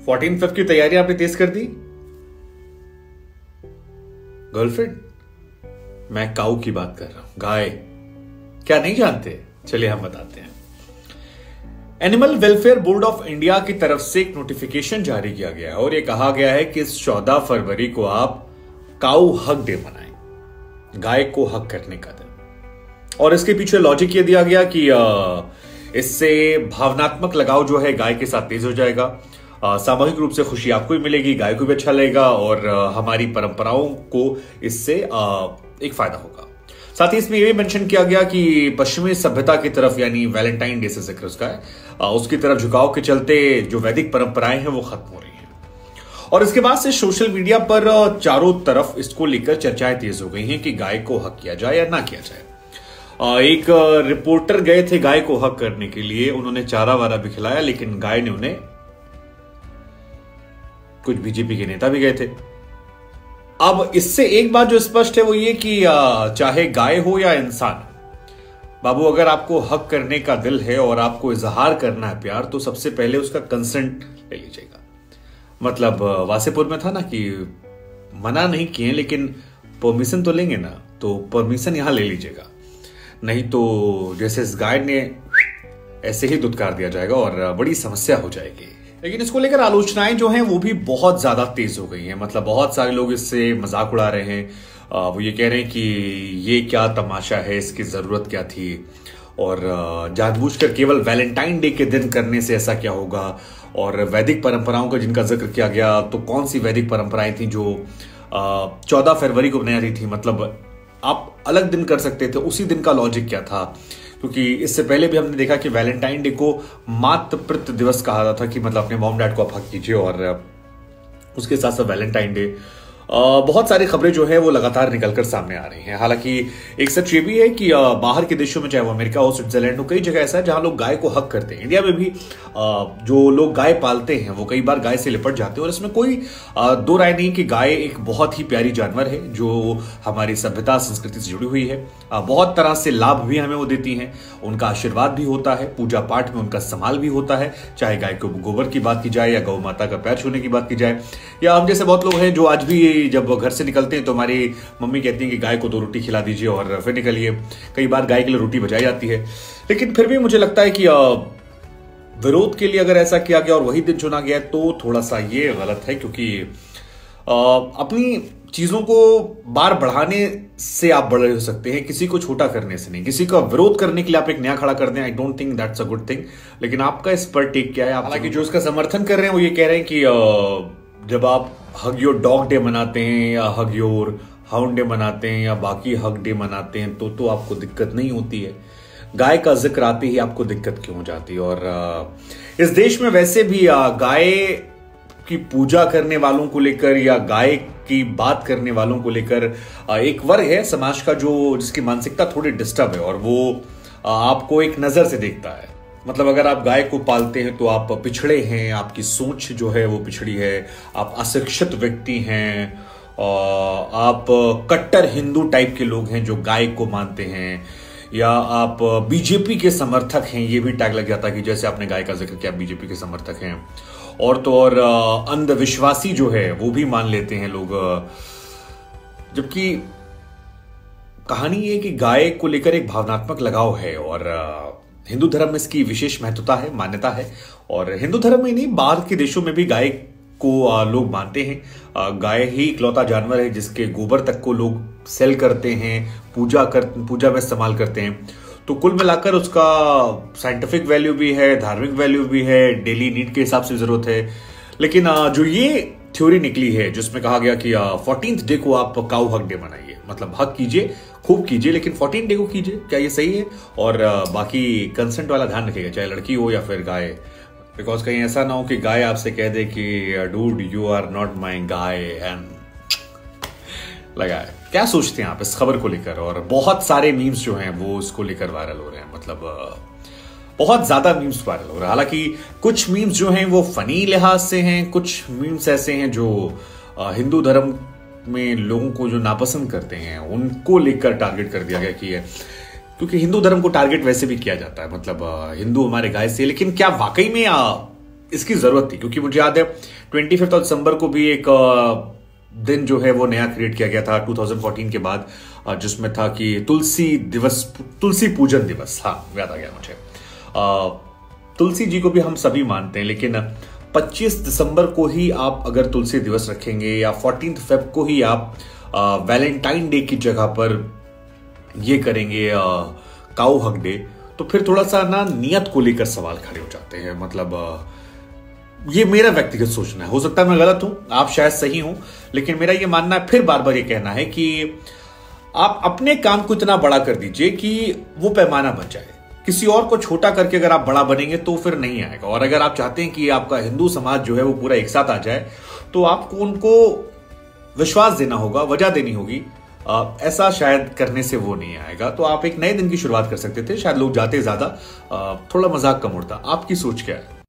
14 Feb की तैयारी आपने तेज कर दी। गर्लफ्रेंड, मैं काऊ की बात कर रहा हूं, गाय। क्या नहीं जानते? चलिए हम बताते हैं। Animal welfare board of India की तरफ से एक नोटिफिकेशन जारी किया गया है और यह कहा गया है कि इस 14 फरवरी को आप काऊ हक डे मनाएं, गाय को हक करने का दिन। और इसके पीछे लॉजिक ये दिया गया कि इससे भावनात्मक लगाव जो है गाय के साथ तेज हो जाएगा, सामूहिक रूप से खुशी आपको भी मिलेगी, गाय को भी अच्छा लगेगा और हमारी परंपराओं को इससे एक फायदा होगा। साथ ही इसमें यह भी मेंशन किया गया कि पश्चिमी सभ्यता की तरफ, यानी वैलेंटाइन डे से जिक्र उसका है, उसकी तरफ झुकाव के चलते जो वैदिक परंपराएं हैं वो खत्म हो रही हैं। और इसके बाद से सोशल मीडिया पर चारों तरफ इसको लेकर चर्चाएं तेज हो गई हैं कि गाय को हक किया जाए या ना किया जाए। एक रिपोर्टर गए थे गाय को हक करने के लिए, उन्होंने चारा वारा भी खिलाया, लेकिन गाय ने उन्हें, कुछ बीजेपी के नेता भी गए थे। अब इससे एक बात जो स्पष्ट है वो ये कि चाहे गाय हो या इंसान, बाबू अगर आपको हक करने का दिल है और आपको इजहार करना है प्यार, तो सबसे पहले उसका कंसेंट ले लीजिएगा। मतलब वासेपुर में था ना कि मना नहीं किए लेकिन परमिशन तो लेंगे ना, तो परमिशन यहां ले लीजिएगा, नहीं तो जैसे इस गाय ने ऐसे ही दुत्कार दिया जाएगा और बड़ी समस्या हो जाएगी। लेकिन इसको लेकर आलोचनाएं जो हैं वो भी बहुत ज्यादा तेज हो गई हैं। मतलब बहुत सारे लोग इससे मजाक उड़ा रहे हैं, वो ये कह रहे हैं कि ये क्या तमाशा है, इसकी जरूरत क्या थी, और जानबूझकर केवल वैलेंटाइन डे के दिन करने से ऐसा क्या होगा। और वैदिक परंपराओं का जिनका जिक्र किया गया, तो कौन सी वैदिक परंपराएं थी जो 14 फरवरी को बनाई रही थी? मतलब आप अलग दिन कर सकते थे, उसी दिन का लॉजिक क्या था? क्योंकि इससे पहले भी हमने देखा कि वैलेंटाइन डे को मातृ पितृ दिवस कहा जाता था, कि मतलब अपने मॉम डैड को आप हक कीजिए, और उसके साथ साथ वैलेंटाइन डे। बहुत सारी खबरें जो है वो लगातार निकलकर सामने आ रही हैं। हालांकि एक सच ये भी है कि बाहर के देशों में, चाहे वो अमेरिका हो, स्विट्जरलैंड हो, कई जगह ऐसा है जहां लोग गाय को हक करते हैं। इंडिया में भी जो लोग गाय पालते हैं वो कई बार गाय से लिपट जाते हैं, और इसमें कोई दो राय नहीं कि गाय एक बहुत ही प्यारी जानवर है जो हमारी सभ्यता संस्कृति से जुड़ी हुई है। बहुत तरह से लाभ भी हमें वो देती हैं, उनका आशीर्वाद भी होता है, पूजा पाठ में उनका संभाल भी होता है, चाहे गाय को गोबर की बात की जाए या गौ माता का पैर छूने की बात की जाए, या हम जैसे बहुत लोग हैं जो आज भी जब घर से निकलते हैं तो हमारी मम्मी कहती हैं कि गाय को 2 रोटी खिला दीजिए और फिर निकलिए। कई बार गाय के लिए रोटी बचाई जाती है, लेकिन फिर भी मुझे लगता है कि विरोध के लिए अगर ऐसा किया गया और वही दिन चुना गया तो थोड़ा सा ये गलत है, क्योंकि अपनी चीजों को बार बढ़ाने से आप बड़े हो सकते हैं, किसी को छोटा करने से नहीं। किसी का विरोध करने के लिए आप एक नया खड़ा कर दें, I don't think that's a good thing. लेकिन आपका इस पर टेक क्या है? हालांकि जो इसका समर्थन कर रहे हैं वो ये कह रहे हैं कि जब आप हग योर डॉग डे मनाते हैं या हग योर हाउंड डे मनाते हैं या बाकी हग डे मनाते हैं तो आपको दिक्कत नहीं होती है। गाय का जिक्र आते ही आपको दिक्कत क्यों हो जाती है? और इस देश में वैसे भी गाय की पूजा करने वालों को लेकर या गाय की बात करने वालों को लेकर एक वर्ग है समाज का जो जिसकी मानसिकता थोड़ी डिस्टर्ब है, और वो आपको एक नजर से देखता है। मतलब अगर आप गाय को पालते हैं तो आप पिछड़े हैं, आपकी सोच जो है वो पिछड़ी है, आप अशिक्षित व्यक्ति हैं, आप कट्टर हिंदू टाइप के लोग हैं जो गाय को मानते हैं, या आप बीजेपी के समर्थक हैं, ये भी टैग लग जाता है कि जैसे आपने गाय का जिक्र किया, बीजेपी के समर्थक हैं। और तो और अंधविश्वासी जो है वो भी मान लेते हैं लोग, जबकि कहानी ये कि गाय को लेकर एक भावनात्मक लगाव है, और हिंदू धर्म में इसकी विशेष महत्वता है, मान्यता है। और हिंदू धर्म में नहीं, बाहर के देशों में भी गाय को लोग मानते हैं। गाय ही इकलौता जानवर है जिसके गोबर तक को लोग सेल करते हैं, पूजा में इस्तेमाल करते हैं। तो कुल मिलाकर उसका साइंटिफिक वैल्यू भी है, धार्मिक वैल्यू भी है, डेली नीड के हिसाब से जरूरत है। लेकिन जो ये थ्योरी निकली है जिसमें कहा गया कि 14th डे को आप काऊ हक डे मनाइए, मतलब हक कीजिए, खूब कीजिए, लेकिन 14 डे को कीजिए, क्या ये सही है? और बाकी कंसेंट वाला ध्यान रखिएगा, चाहे लड़की हो या फिर गाय, बिकॉज कहीं ऐसा ना हो कि गाय आपसे कह दे कि dude you are not my guy and लगाए। क्या सोचते हैं आप इस खबर को लेकर? और बहुत सारे मीम्स जो हैं वो इसको लेकर वायरल हो रहे हैं, मतलब बहुत ज्यादा मीम्स वायरल हो रहे हैं। हालांकि कुछ मीम्स जो हैं वो फनी लिहाज से हैं, कुछ मीम्स ऐसे हैं जो हिंदू धर्म में लोगों को जो नापसंद करते हैं उनको लेकर टारगेट कर दिया गया कि क्योंकि हिंदू धर्म को टारगेट वैसे भी किया जाता है, मतलब हिंदू हमारे गाय से। लेकिन क्या वाकई में इसकी जरूरत थी, क्योंकि मुझे याद है 25 दिसंबर को भी एक दिन जो है वो नया क्रिएट किया गया था 2014 के बाद, जिसमें था कि तुलसी दिवस, तुलसी पूजन दिवस। हाँ, याद आ गया मुझे। तुलसी जी को भी हम सभी मानते हैं, लेकिन 25 दिसंबर को ही आप अगर तुलसी दिवस रखेंगे या 14 फेब को ही आप वैलेंटाइन डे की जगह पर ये करेंगे काऊ हक डे, तो फिर थोड़ा सा ना नियत को लेकर सवाल खड़े हो जाते हैं। मतलब ये मेरा व्यक्तिगत सोचना है, हो सकता है मैं गलत हूं, आप शायद सही हूं, लेकिन मेरा ये मानना है, फिर बार बार ये कहना है कि आप अपने काम को इतना बड़ा कर दीजिए कि वो पैमाना बन जाए। किसी और को छोटा करके अगर आप बड़ा बनेंगे तो फिर नहीं आएगा। और अगर आप चाहते हैं कि आपका हिंदू समाज जो है वो पूरा एक साथ आ जाए, तो आपको उनको विश्वास देना होगा, वजह देनी होगी। ऐसा शायद करने से वो नहीं आएगा। तो आप एक नए दिन की शुरुआत कर सकते थे, शायद लोग जाते ज्यादा, थोड़ा मजाक कम उड़ता। आपकी सोच क्या है?